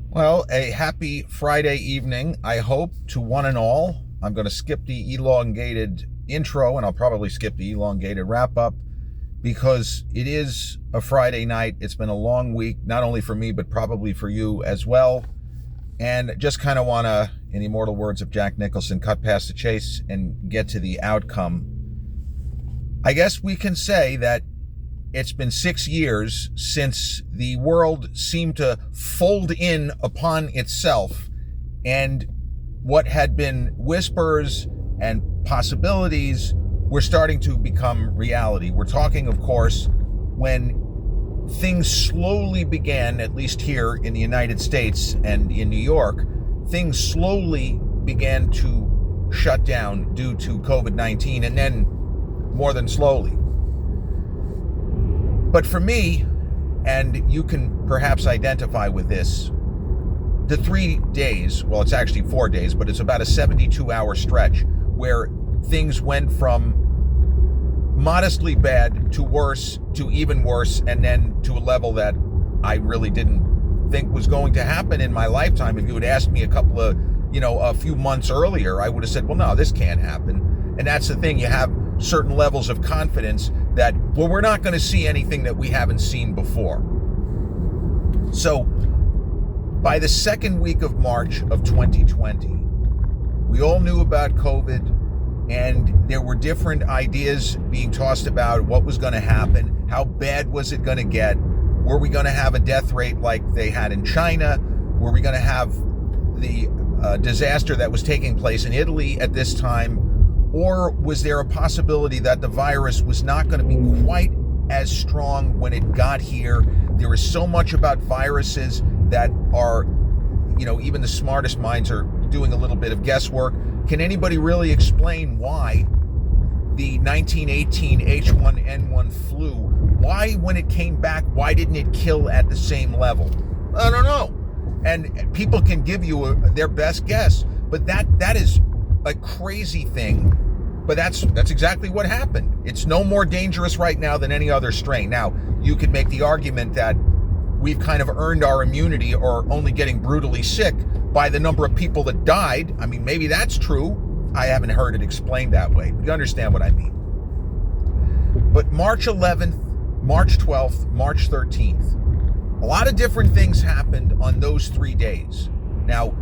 Well, a happy Friday evening, I hope, to one and all. I'm going to skip the elongated intro and I'll probably skip the elongated wrap up because it is a Friday night. It's been a long week, not only for me, but probably for you as well. And just kind of want to, in the immortal words of Jack Nicholson, cut past the chase and get to the outcome. I guess we can say that it's been 6 years since the world seemed to fold in upon itself, and what had been whispers and possibilities were starting to become reality. We're talking, of course, when things slowly began, at least here in the United States and in New York, things slowly began to shut down due to COVID-19, and then more than slowly. But for me, and you can perhaps identify with this, the 3 days, well, it's actually 4 days, but it's about a 72-hour stretch where things went from modestly bad to worse to even worse, and then to a level that I really didn't think was going to happen in my lifetime. If you had asked me a few months earlier, I would have said, well, no, this can't happen. And that's the thing. You have certain levels of confidence that, well, we're not going to see anything that we haven't seen before. So by the second week of March of 2020, we all knew about COVID, and there were different ideas being tossed about what was going to happen. How bad was it going to get? Were we going to have a death rate like they had in China? Were we going to have the disaster that was taking place in Italy at this time? Or was there a possibility that the virus was not going to be quite as strong when it got here? There is so much about viruses that are, even the smartest minds are doing a little bit of guesswork. Can anybody really explain why the 1918 H1N1 flu, why when it came back, why didn't it kill at the same level? I don't know. And people can give you their best guess, but that is a crazy thing, but that's exactly what happened. It's no more dangerous right now than any other strain. Now, you could make the argument that we've kind of earned our immunity, or only getting brutally sick, by the number of people that died. I mean, maybe that's true. I haven't heard it explained that way. You understand what I mean? But March 11th, March 12th, March 13th, a lot of different things happened on those 3 days. Now,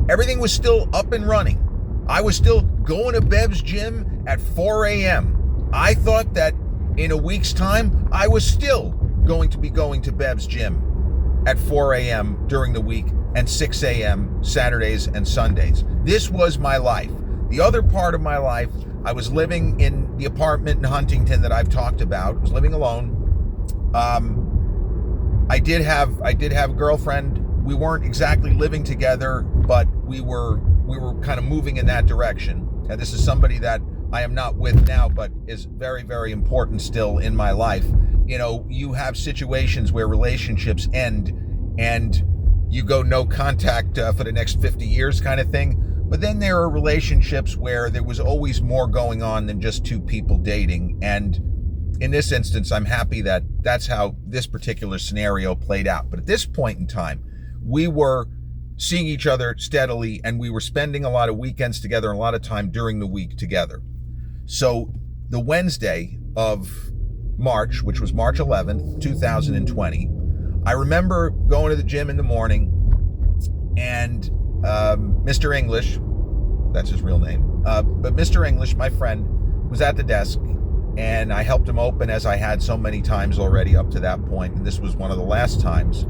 everything was still up and running. I was still going to Bev's gym at 4 a.m. I thought that in a week's time, I was still going to be going to Bev's gym at 4 a.m. during the week and 6 a.m. Saturdays and Sundays. This was my life. The other part of my life, I was living in the apartment in Huntington that I've talked about. I was living alone. I did have a girlfriend. We weren't exactly living together, but we were kind of moving in that direction. And this is somebody that I am not with now, but is very, very important still in my life. You have situations where relationships end and you go no contact for the next 50 years kind of thing. But then there are relationships where there was always more going on than just two people dating. And in this instance, I'm happy that that's how this particular scenario played out. But at this point in time, we were seeing each other steadily, and we were spending a lot of weekends together and a lot of time during the week together. So the Wednesday of March, which was March 11th, 2020, I remember going to the gym in the morning, and Mr. English, that's his real name, but Mr. English, my friend, was at the desk, and I helped him open, as I had so many times already up to that point, and this was one of the last times.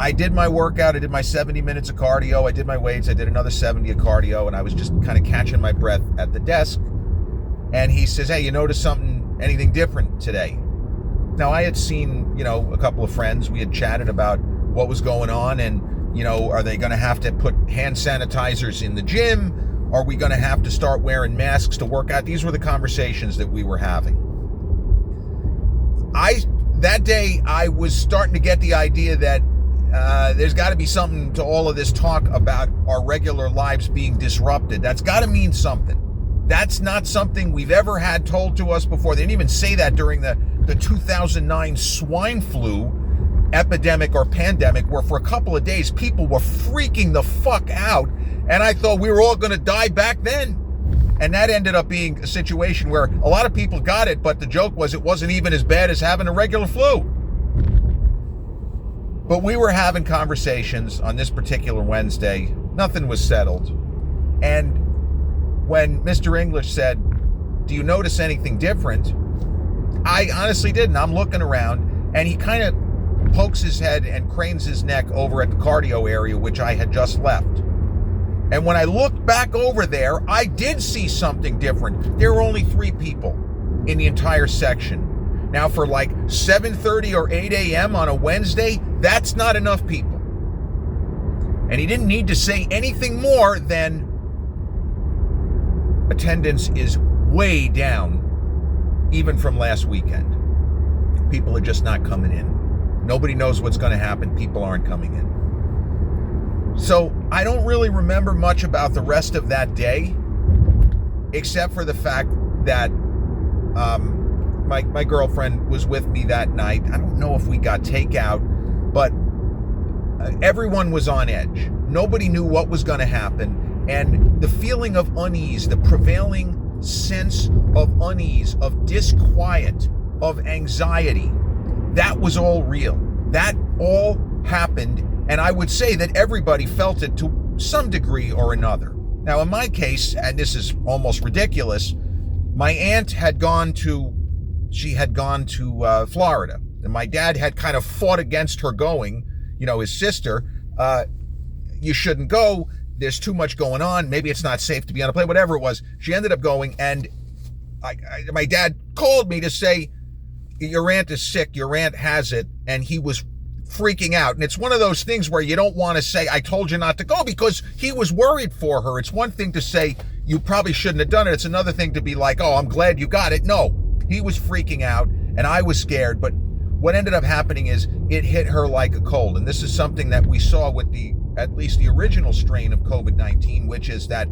I did my workout. I did my 70 minutes of cardio. I did my weights. I did another 70 of cardio, and I was just kind of catching my breath at the desk. And he says, "Hey, you notice anything different today?" Now, I had seen, a couple of friends. We had chatted about what was going on, and, are they going to have to put hand sanitizers in the gym? Are we going to have to start wearing masks to work out? These were the conversations that we were having. That day, I was starting to get the idea that there's got to be something to all of this talk about our regular lives being disrupted. That's got to mean something. That's not something we've ever had told to us before. They didn't even say that during the 2009 swine flu. epidemic or pandemic where for a couple of days people were freaking the fuck out, and I thought we were all going to die back then. And that ended up being a situation where a lot of people got it, but the joke was it wasn't even as bad as having a regular flu. But we were having conversations on this particular Wednesday. Nothing was settled. And when Mr. English said, "Do you notice anything different?" I honestly didn't. I'm looking around, and he kind of pokes his head and cranes his neck over at the cardio area, which I had just left. And when I looked back over there, I did see something different. There were only 3 people in the entire section. Now, for like 7:30 or 8 a.m. on a Wednesday, that's not enough people. And he didn't need to say anything more than attendance is way down, even from last weekend. People are just not coming in. Nobody knows what's going to happen. People aren't coming in. So I don't really remember much about the rest of that day, except for the fact that my girlfriend was with me that night. I don't know if we got takeout, but everyone was on edge. Nobody knew what was going to happen. And the feeling of unease, the prevailing sense of unease, of disquiet, of anxiety, that was all real. That all happened. And I would say that everybody felt it to some degree or another. Now, in my case, and this is almost ridiculous, my aunt had gone to Florida. And my dad had kind of fought against her going, his sister, you shouldn't go. There's too much going on. Maybe it's not safe to be on a plane, whatever it was. She ended up going, and my dad called me to say, your aunt is sick, your aunt has it, and he was freaking out. And it's one of those things where you don't want to say, I told you not to go, because he was worried for her. It's one thing to say, you probably shouldn't have done it. It's another thing to be like, oh, I'm glad you got it. No, he was freaking out, and I was scared. But what ended up happening is it hit her like a cold. And this is something that we saw with at least the original strain of COVID-19, which is that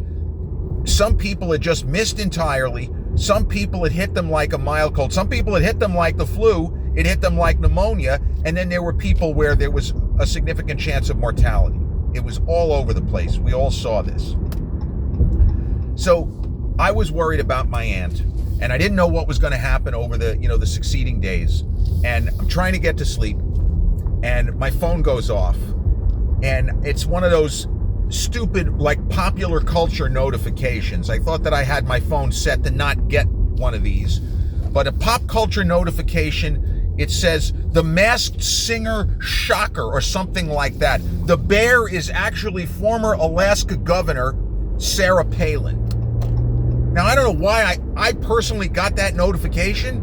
some people had just missed entirely. Some people it hit them like a mild cold. Some people it hit them like the flu. It hit them like pneumonia. And then there were people where there was a significant chance of mortality. It was all over the place. We all saw this. So I was worried about my aunt, and I didn't know what was going to happen over the succeeding days. And I'm trying to get to sleep, and my phone goes off. And it's one of those stupid, like, popular culture notifications. I thought that I had my phone set to not get one of these. But a pop culture notification, it says, The Masked Singer shocker, or something like that. The bear is actually former Alaska Governor Sarah Palin. Now, I don't know why I personally got that notification,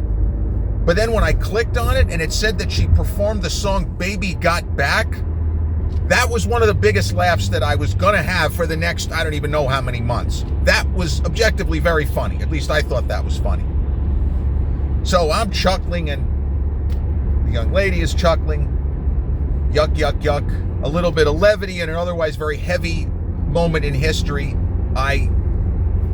but then when I clicked on it and it said that she performed the song Baby Got Back, that was one of the biggest laughs that I was going to have for the next, I don't even know how many months. That was objectively very funny. At least I thought that was funny. So I'm chuckling, and the young lady is chuckling. Yuck, yuck, yuck. A little bit of levity in an otherwise very heavy moment in history. I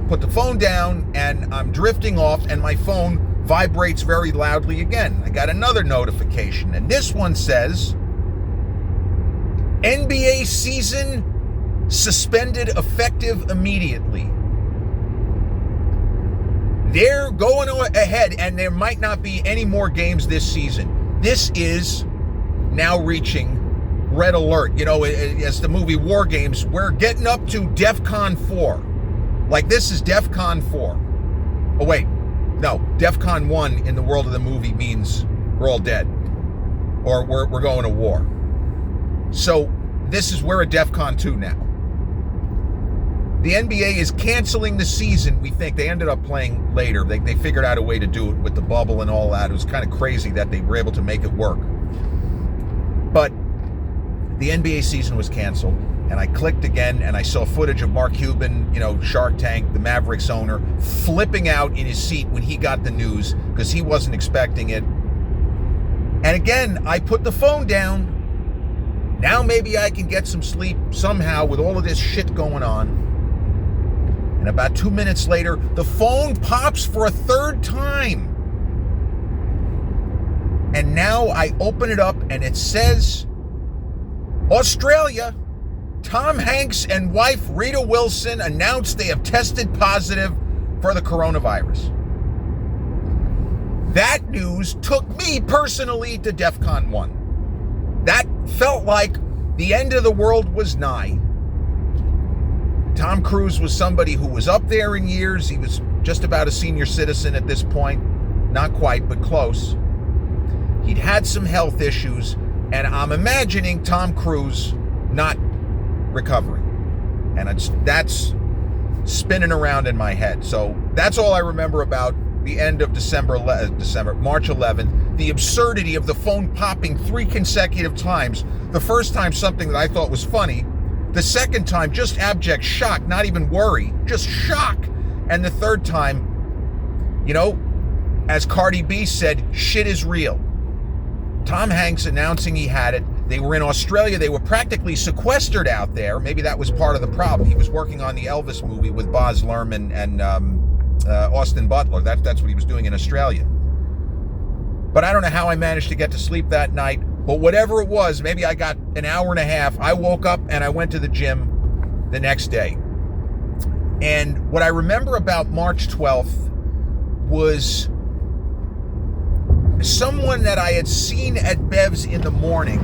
put the phone down, and I'm drifting off, and my phone vibrates very loudly again. I got another notification, and this one says, NBA season suspended effective immediately. They're going ahead, and there might not be any more games this season. This is now reaching red alert. As the movie War Games, we're getting up to DEFCON 4. Like, this is DEFCON 4. Oh, wait. No, DEFCON 1 in the world of the movie means we're all dead. Or we're going to war. So we're at DEFCON 2 now. The NBA is canceling the season, we think. They ended up playing later. They figured out a way to do it with the bubble and all that. It was kind of crazy that they were able to make it work. But the NBA season was canceled, and I clicked again, and I saw footage of Mark Cuban, Shark Tank, the Mavericks owner, flipping out in his seat when he got the news because he wasn't expecting it. And again, I put the phone down. Now maybe I can get some sleep somehow with all of this shit going on. And about 2 minutes later, the phone pops for a third time. And now I open it up and it says, Australia, Tom Hanks and wife Rita Wilson announced they have tested positive for the coronavirus. That news took me personally to DEFCON 1. That felt like the end of the world was nigh. Tom Cruise was somebody who was up there in years. He was just about a senior citizen at this point. Not quite, but close. He'd had some health issues, and I'm imagining Tom Cruise not recovering. And that's spinning around in my head. So that's all I remember about the end of March 11th. The absurdity of the phone popping 3 consecutive times. The first time, something that I thought was funny. The second time, just abject shock, not even worry, just shock. And the third time, as Cardi B said, shit is real. Tom Hanks announcing he had it. They were in Australia. They were practically sequestered out there. Maybe that was part of the problem. He was working on the Elvis movie with Baz Luhrmann and Austin Butler. That's what he was doing in Australia. But I don't know how I managed to get to sleep that night. But whatever it was, maybe I got an hour and a half. I woke up and I went to the gym the next day. And what I remember about March 12th was someone that I had seen at Bev's in the morning.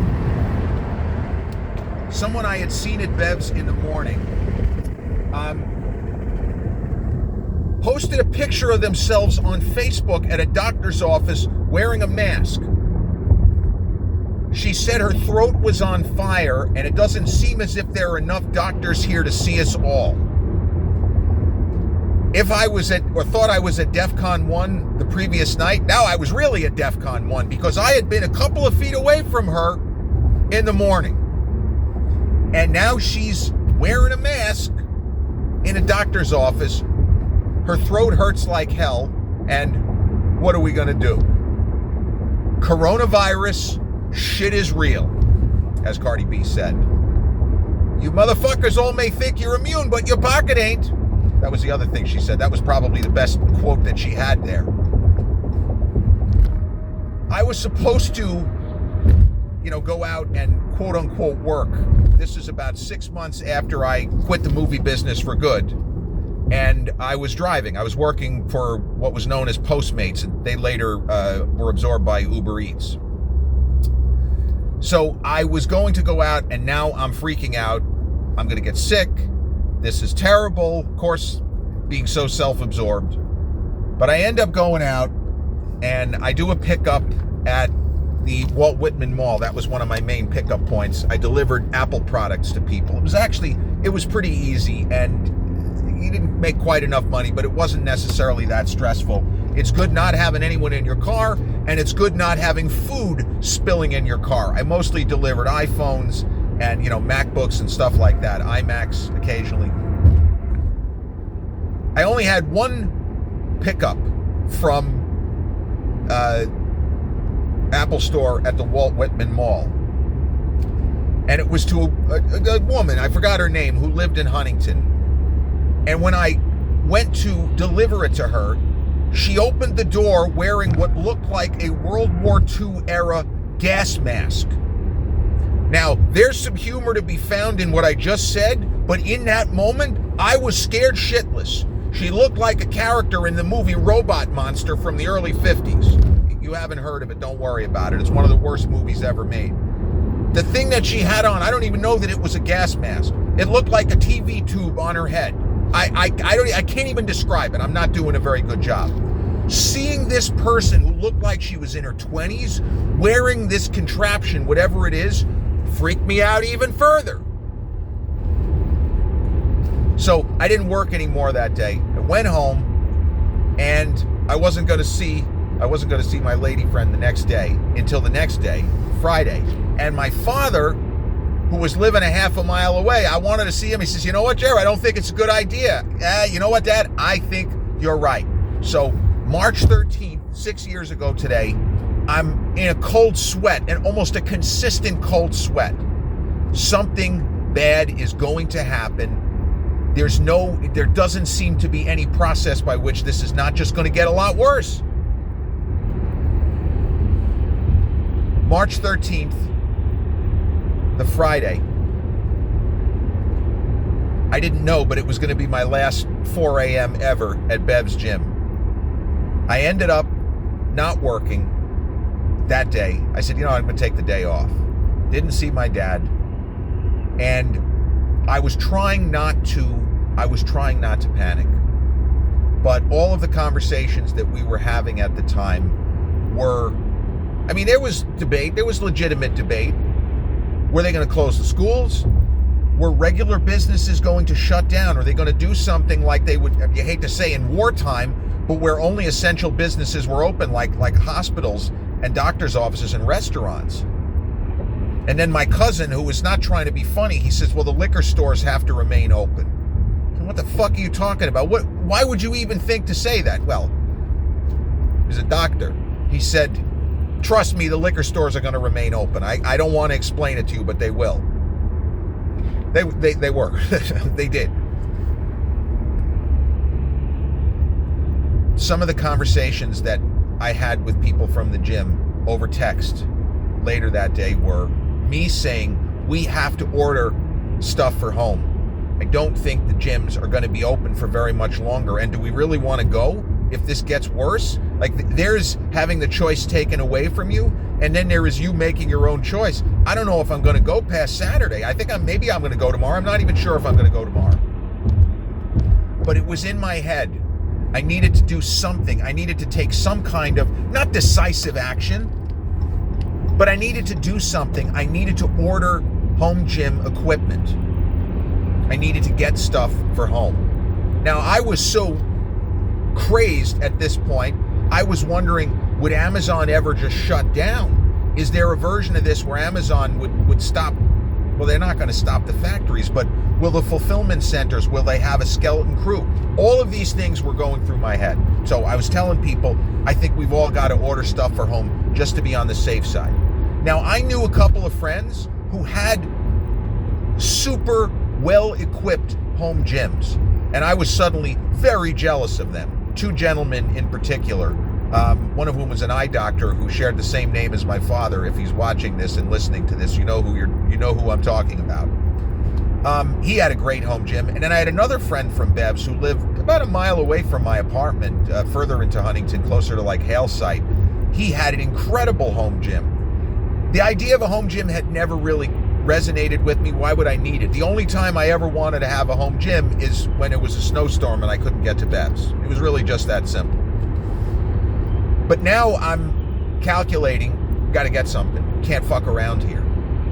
Posted a picture of themselves on Facebook at a doctor's office wearing a mask. She said her throat was on fire, and it doesn't seem as if there are enough doctors here to see us all. If I was thought I was at DEFCON 1 the previous night, now I was really at DEFCON 1 because I had been a couple of feet away from her in the morning. And now she's wearing a mask in a doctor's office. Her throat hurts like hell. And what are we going to do? Coronavirus, shit is real, as Cardi B said. You motherfuckers all may think you're immune, but your pocket ain't. That was the other thing she said. That was probably the best quote that she had there. I was supposed to, go out and quote unquote work. This is about 6 months after I quit the movie business for good. And I was driving. I was working for what was known as Postmates, and they later were absorbed by Uber Eats. So I was going to go out, and now I'm freaking out. I'm going to get sick. This is terrible. Of course, being so self-absorbed. But I end up going out, and I do a pickup at the Walt Whitman Mall. That was one of my main pickup points. I delivered Apple products to people. It was pretty easy, and you didn't make quite enough money, but it wasn't necessarily that stressful. It's good not having anyone in your car, and it's good not having food spilling in your car. I mostly delivered iPhones and, MacBooks and stuff like that, iMacs occasionally. I only had one pickup from Apple Store at the Walt Whitman Mall. And it was to a woman, I forgot her name, who lived in Huntington. And when I went to deliver it to her, she opened the door wearing what looked like a World War II era gas mask. Now, there's some humor to be found in what I just said, but in that moment, I was scared shitless. She looked like a character in the movie Robot Monster from the early 50s. You haven't heard of it, don't worry about it. It's one of the worst movies ever made. The thing that she had on, I don't even know that it was a gas mask. It looked like a TV tube on her head. I can't even describe it. I'm not doing a very good job. Seeing this person who looked like she was in her 20s wearing this contraption, whatever it is, freaked me out even further. So I didn't work anymore that day. I went home, and I wasn't going to see my lady friend the next day until the next day, Friday. And my father, who was living a half a mile away, I wanted to see him. He says, "You know what, Jerry? I don't think it's a good idea." You know what, Dad? I think you're right. So March 13th, 6 years ago today, I'm in a cold sweat, and almost a consistent cold sweat. Something bad is going to happen. There doesn't seem to be any process by which this is not just going to get a lot worse. March 13th, the Friday, I didn't know, but it was going to be my last 4 a.m. ever at Bev's gym. I ended up not working that day. I said, I'm going to take the day off. Didn't see my dad. And I was trying not to panic. But all of the conversations that we were having at the time were, there was debate. There was legitimate debate. Were they going to close the schools? Were regular businesses going to shut down? Are they going to do something like they would, you hate to say, in wartime, but where only essential businesses were open, like hospitals and doctors' offices and restaurants? And then my cousin, who was not trying to be funny, he says, well, the liquor stores have to remain open. And what the fuck are you talking about? Why would you even think to say that? Well, he's a doctor. He said, trust me, the liquor stores are going to remain open. I don't want to explain it to you, but they will. They were. They did. Some of the conversations that I had with people from the gym over text later that day were me saying, we have to order stuff for home. I don't think the gyms are going to be open for very much longer. And do we really want to go if this gets worse? There's having the choice taken away from you, and then there is you making your own choice. I don't know if I'm going to go past Saturday. I think maybe I'm going to go tomorrow. I'm not even sure if I'm going to go tomorrow. But it was in my head. I needed to do something. I needed to take some kind of, not decisive action, but I needed to do something. I needed to order home gym equipment. I needed to get stuff for home. Now, I was so crazed at this point, I was wondering, would Amazon ever just shut down? Is there a version of this where Amazon would stop? Well, they're not going to stop the factories, but will the fulfillment centers, will they have a skeleton crew? All of these things were going through my head. So I was telling people, I think we've all got to order stuff for home just to be on the safe side. Now, I knew a couple of friends who had super well-equipped home gyms, and I was suddenly very jealous of them. Two gentlemen in particular, one of whom was an eye doctor who shared the same name as my father. If he's watching this and listening to this, you know who I'm talking about. He had a great home gym, and then I had another friend from Bev's who lived about a mile away from my apartment, further into Huntington, closer to Hale site. He had an incredible home gym. The idea of a home gym had never really resonated with me. Why would I need it? The only time I ever wanted to have a home gym is when it was a snowstorm and I couldn't get to Bev's. It was really just that simple. But now I'm calculating, got to get something. Can't fuck around here.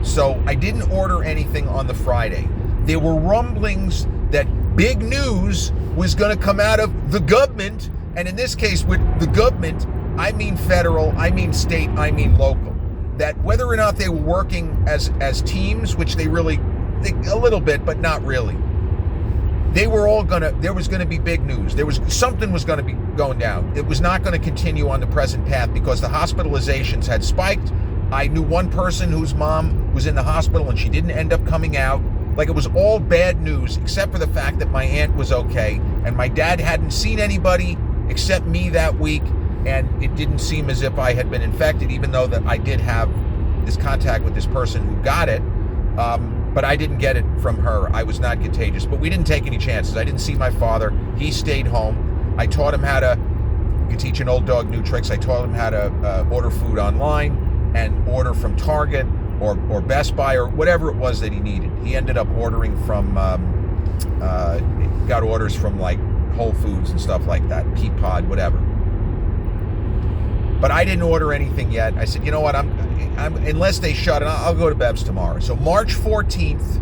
So I didn't order anything on the Friday. There were rumblings that big news was going to come out of the government. And in this case, with the government, I mean federal, I mean state, I mean local. That whether or not they were working as teams, which they a little bit, but not really. There was gonna be big news. Something was gonna be going down. It was not gonna continue on the present path because the hospitalizations had spiked. I knew one person whose mom was in the hospital and she didn't end up coming out. It was all bad news, except for the fact that my aunt was okay and my dad hadn't seen anybody except me that week. And it didn't seem as if I had been infected, even though that I did have this contact with this person who got it. But I didn't get it from her. I was not contagious. But we didn't take any chances. I didn't see my father. He stayed home. I taught him how to, you can teach an old dog new tricks. I taught him how to order food online and order from Target or Best Buy or whatever it was that he needed. He ended up ordering from, got orders from Whole Foods and stuff like that, Peapod, whatever. But I didn't order anything yet. I said, you know what, I'm unless they shut it, I'll go to Bev's tomorrow. So March 14th,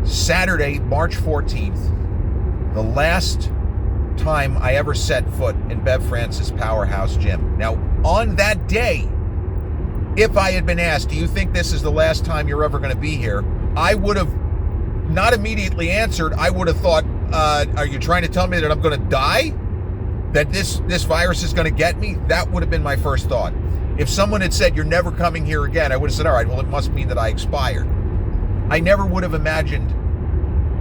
Saturday, March 14th, the last time I ever set foot in Bev Francis Powerhouse Gym. Now, on that day, if I had been asked, do you think this is the last time you're ever going to be here? I would have not immediately answered. I would have thought, are you trying to tell me that I'm going to die? That this virus is going to get me? That would have been my first thought. If someone had said, you're never coming here again, I would have said, all right, well, it must mean that I expired. I never would have imagined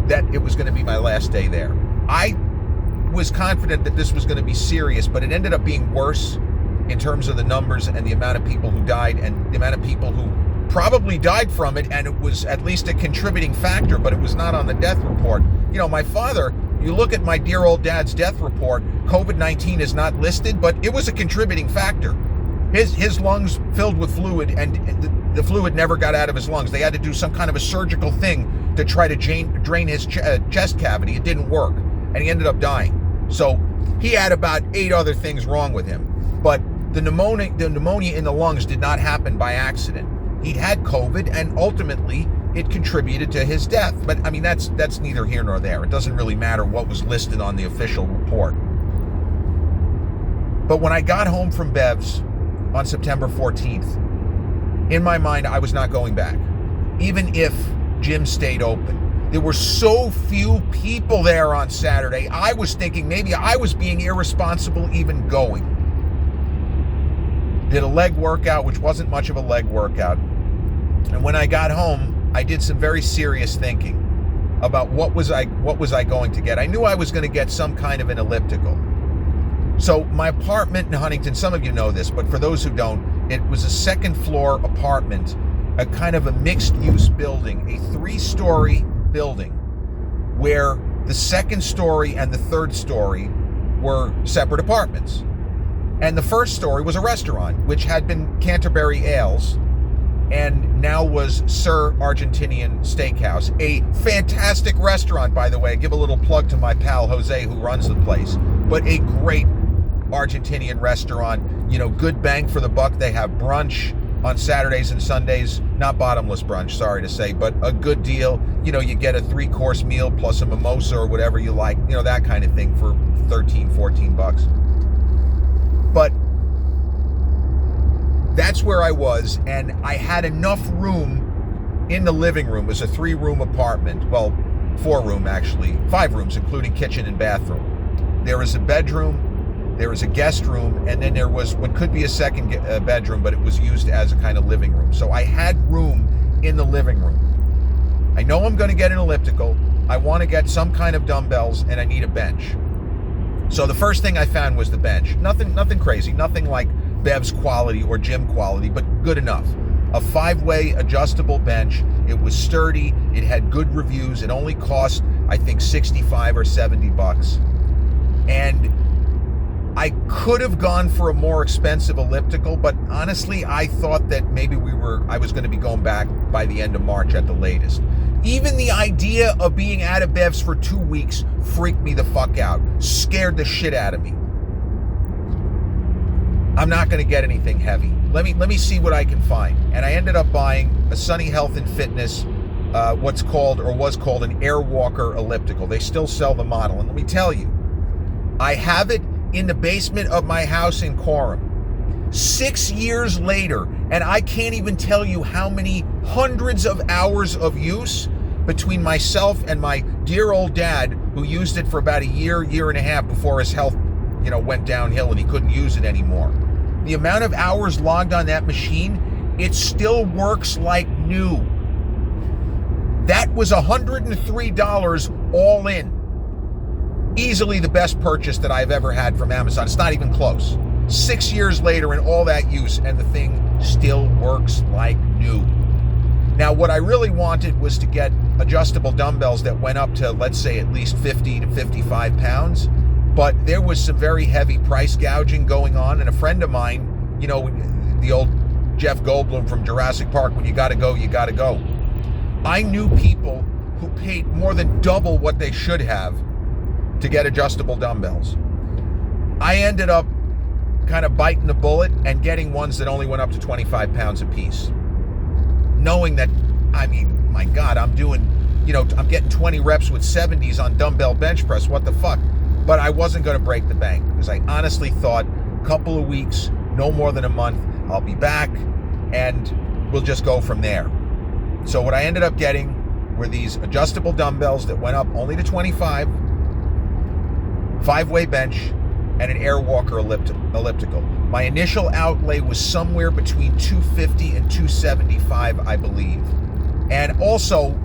that it was going to be my last day there. I was confident that this was going to be serious, but it ended up being worse in terms of the numbers and the amount of people who died and the amount of people who probably died from it, and it was at least a contributing factor, but it was not on the death report. My father, you look at my dear old dad's death report, COVID-19 is not listed, but it was a contributing factor. His lungs filled with fluid, and the fluid never got out of his lungs. They had to do some kind of a surgical thing to try to drain his chest cavity. It didn't work, and he ended up dying. So he had about 8 other things wrong with him. But the pneumonia in the lungs did not happen by accident. He had COVID, and ultimately it contributed to his death. But I mean, that's neither here nor there. It doesn't really matter what was listed on the official report. But when I got home from Bev's on September 14th, in my mind, I was not going back, even if gyms stayed open. There were so few people there on Saturday, I was thinking maybe I was being irresponsible even going. Did a leg workout, which wasn't much of a leg workout. And when I got home, I did some very serious thinking about what was I going to get. I knew I was going to get some kind of an elliptical. So my apartment in Huntington, some of you know this, but for those who don't, it was a second floor apartment, a kind of a mixed use building, a 3-story building where the second story and the third story were separate apartments. And the first story was a restaurant, which had been Canterbury Ales and now was Sir Argentinian Steakhouse. A fantastic restaurant, by the way. I give a little plug to my pal Jose, who runs the place. But a great Argentinian restaurant, good bang for the buck. They have brunch on Saturdays and Sundays, not bottomless brunch, sorry to say, but a good deal. You get a 3-course meal plus a mimosa or whatever you like, that kind of thing for $13-14. But that's where I was, and I had enough room in the living room. It was a 3-room apartment. Well, 4-room actually, 5 rooms, including kitchen and bathroom. There was a bedroom, there was a guest room, and then there was what could be a second bedroom, but it was used as a kind of living room. So I had room in the living room. I know I'm going to get an elliptical. I want to get some kind of dumbbells, and I need a bench. So the first thing I found was the bench. Nothing crazy, nothing like Bev's quality or gym quality, but good enough. A 5-way adjustable bench. It was sturdy. It had good reviews. It only cost, I think, $65 or $70. And I could have gone for a more expensive elliptical, but honestly, I thought that maybe I was going to be going back by the end of March at the latest. Even the idea of being out of Bev's for 2 weeks freaked me the fuck out. Scared the shit out of me. I'm not going to get anything heavy. Let me see what I can find. And I ended up buying a Sunny Health and Fitness, was called an Airwalker elliptical. They still sell the model. And let me tell you, I have it in the basement of my house in Coram. 6 years later, and I can't even tell you how many hundreds of hours of use between myself and my dear old dad, who used it for about a year and a half before his health, went downhill and he couldn't use it anymore. The amount of hours logged on that machine, it still works like new. That was $103 all in. Easily the best purchase that I've ever had from Amazon. It's not even close. 6 years later and all that use, and the thing still works like new. Now, what I really wanted was to get adjustable dumbbells that went up to, let's say, at least 50 to 55 pounds. But there was some very heavy price gouging going on. And a friend of mine, the old Jeff Goldblum from Jurassic Park, when you got to go, you got to go. I knew people who paid more than double what they should have to get adjustable dumbbells. I ended up kind of biting the bullet and getting ones that only went up to 25 pounds a piece. Knowing that, my God, I'm getting 20 reps with 70s on dumbbell bench press. What the fuck? But I wasn't going to break the bank because I honestly thought a couple of weeks, no more than a month, I'll be back and we'll just go from there. So what I ended up getting were these adjustable dumbbells that went up only to 25, 5-way bench, and an Airwalker elliptical. My initial outlay was somewhere between $250 and $275, I believe. And also,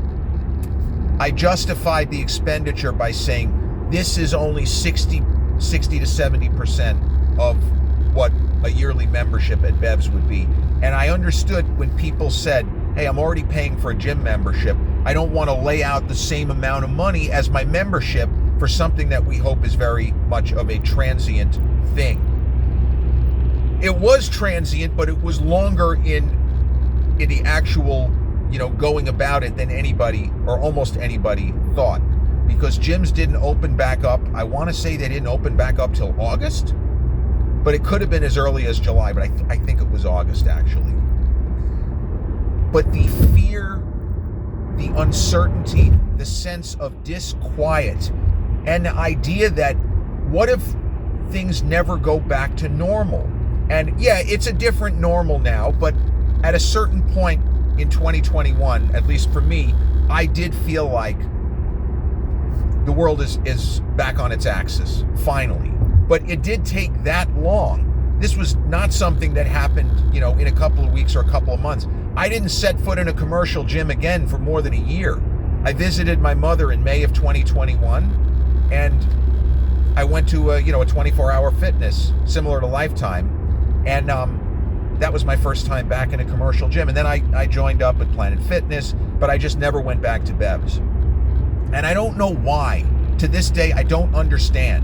I justified the expenditure by saying this is only 60 to 70% of what a yearly membership at Bev's would be. And I understood when people said, hey, I'm already paying for a gym membership. I don't want to lay out the same amount of money as my membership for something that we hope is very much of a transient thing. It was transient, but it was longer in the actual, going about it than anybody or almost anybody thought. Because gyms didn't open back up. I want to say they didn't open back up till August, but it could have been as early as July, but I think it was August actually. But the fear, the uncertainty, the sense of disquiet, and the idea that what if things never go back to normal? And yeah, it's a different normal now, but at a certain point in 2021, at least for me, I did feel like the world is back on its axis, finally. But it did take that long. This was not something that happened, in a couple of weeks or a couple of months. I didn't set foot in a commercial gym again for more than a year. I visited my mother in May of 2021, and I went to a 24-hour fitness similar to Lifetime, and that was my first time back in a commercial gym. And then I joined up at Planet Fitness, but I just never went back to Bev's. And I don't know why. To this day, I don't understand.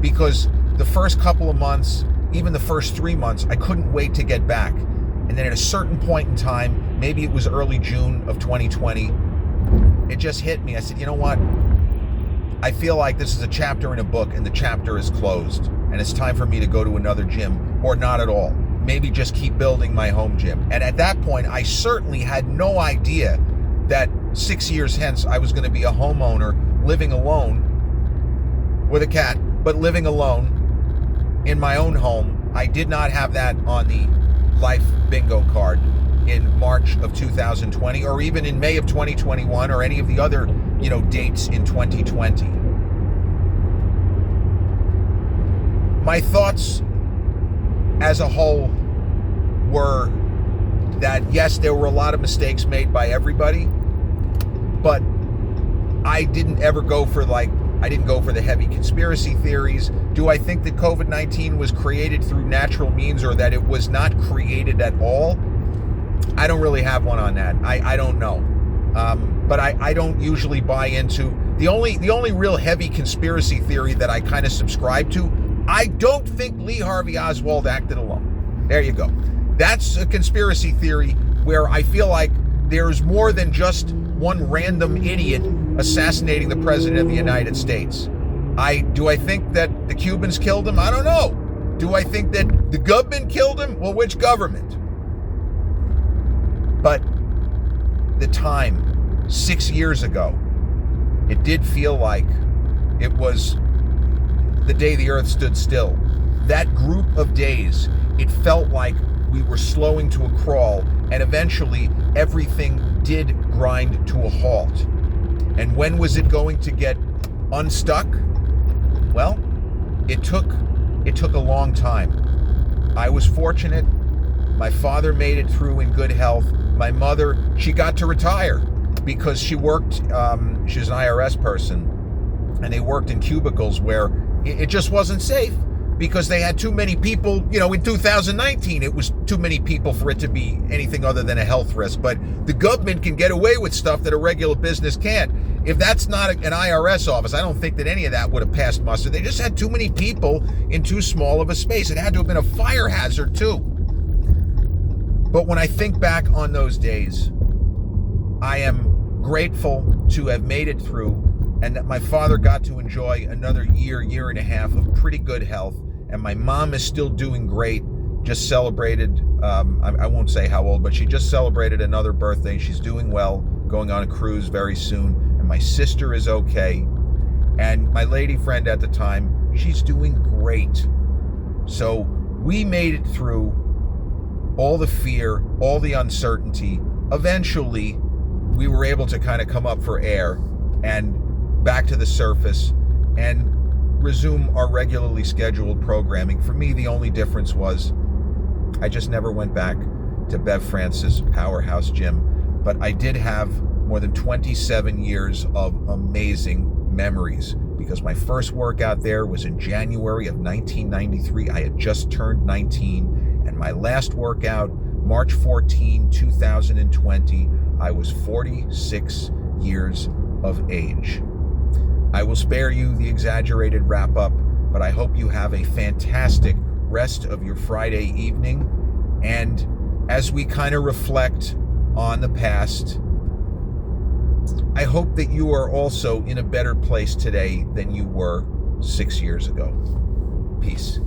Because the first couple of months, even the first 3 months, I couldn't wait to get back. And then at a certain point in time, maybe it was early June of 2020, it just hit me. I said, you know what? I feel like this is a chapter in a book and the chapter is closed. And it's time for me to go to another gym, or not at all. Maybe just keep building my home gym. And at that point, I certainly had no idea that 6 years hence, I was going to be a homeowner living alone with a cat, but living alone in my own home. I did not have that on the life bingo card in March of 2020, or even in May of 2021, or any of the other, dates in 2020. My thoughts as a whole were that, yes, there were a lot of mistakes made by everybody, but I didn't go for the heavy conspiracy theories. Do I think that COVID-19 was created through natural means, or that it was not created at all? I don't really have one on that. I don't know. But I don't usually buy into the only real heavy conspiracy theory that I kind of subscribe to. I don't think Lee Harvey Oswald acted alone. There you go. That's a conspiracy theory where I feel like there's more than just one random idiot assassinating the president of the United States. Do I think that the Cubans killed him? I don't know. Do I think that the government killed him? Well, which government? But the time, 6 years ago, it did feel like it was the day the earth stood still. That group of days, it felt like we were slowing to a crawl, and eventually everything did grind to a halt. And when was it going to get unstuck? Well, it took a long time. I was fortunate. My father made it through in good health. My mother, she got to retire because she worked, she was an IRS person, and they worked in cubicles where it just wasn't safe because they had too many people. In 2019, it was too many people for it to be anything other than a health risk. But the government can get away with stuff that a regular business can't. If that's not an IRS office, I don't think that any of that would have passed muster. They just had too many people in too small of a space. It had to have been a fire hazard too. But when I think back on those days, I am grateful to have made it through, and that my father got to enjoy another year and a half of pretty good health. And my mom is still doing great. Just celebrated, I won't say how old, but she just celebrated another birthday. She's doing well, going on a cruise very soon. And my sister is okay. And my lady friend at the time, she's doing great. So we made it through all the fear, all the uncertainty. Eventually, we were able to kind of come up for air and back to the surface and resume our regularly scheduled programming. For me, the only difference was I just never went back to Bev Francis Powerhouse Gym, but I did have more than 27 years of amazing memories because my first workout there was in January of 1993. I had just turned 19, and my last workout, March 14, 2020, I was 46 years of age. I will spare you the exaggerated wrap-up, but I hope you have a fantastic rest of your Friday evening. And as we kind of reflect on the past, I hope that you are also in a better place today than you were 6 years ago. Peace.